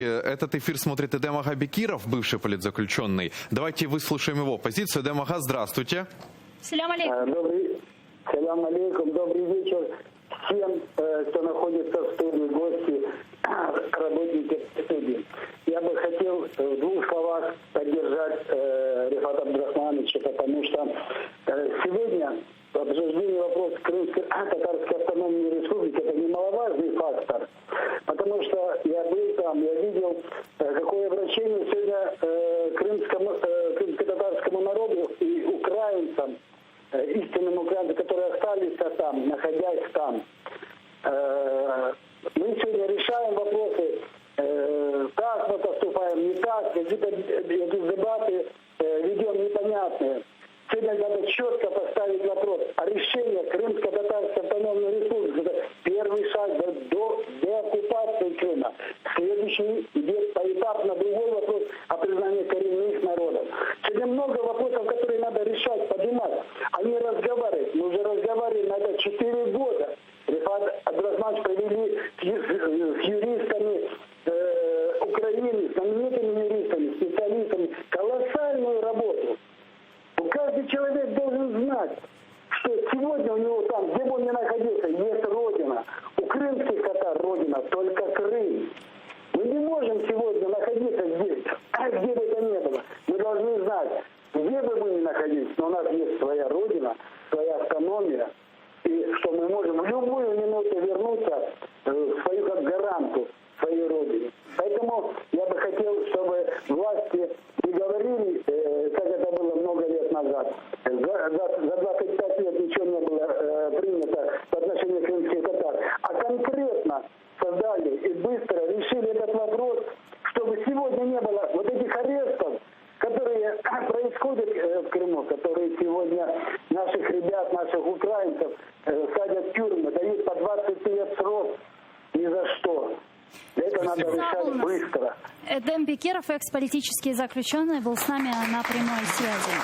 Этот эфир смотрит Эдем Ага Бекиров, бывший политзаключенный. Давайте выслушаем его позицию. Эдем Ага, здравствуйте. Салям алейкум. Салям алейкум. Добрый вечер всем, кто находится в студии, гости, работники студии. Я бы хотел в двух словах поддержать Рифата Абдрахмановича, потому что сегодня в обсуждении вопроса Крымской татарской автономной республики это немаловажный фактор, потому что я был там, я видел, какое обращение сегодня крымско-татарскому народу и украинцам, истинным украинцам, которые остались там, находясь там. Мы сегодня решаем вопросы, как мы поступаем, не так, какие-то дебаты ведем непонятные. Сегодня надо четко поставить вопрос о решении Крымско-Татарской автономной республики. Это первый шаг до деоккупации Крыма. Следующий идет поэтапно другой вопрос о признании коренных народов. Сегодня много вопросов, которые надо решать, поднимать, а не разговаривать. Мы уже разговаривали на это 4 года. Рифат Абдрахманович провели с юристами Украины, с знаменитыми юристами, специалистами колоссальную работу. Каждый человек должен знать, что сегодня у него там, где бы он ни находился, есть родина. У крымских татар родина только Крым. Мы не можем сегодня находиться здесь, где бы это ни было. Мы должны знать, где бы мы ни находились, но у нас есть своя родина, своя автономия, и что мы можем в любую минуту вернуться в свою как гаранту своей родине. Поэтому я бы хотел, чтобы власти не говорили, как это было много лет назад. За 25 лет ничего не было принято по отношению к крымским татар. А конкретно создали и быстро решили этот вопрос, чтобы сегодня не было вот этих арестов, которые происходят в Крыму, которые сегодня наших ребят, наших украинцев садят в тюрьмы, дают по 20 лет срок ни за что. Это надо решать быстро. Эдем Бекиров, экс-политический заключенный, был с нами на прямой связи.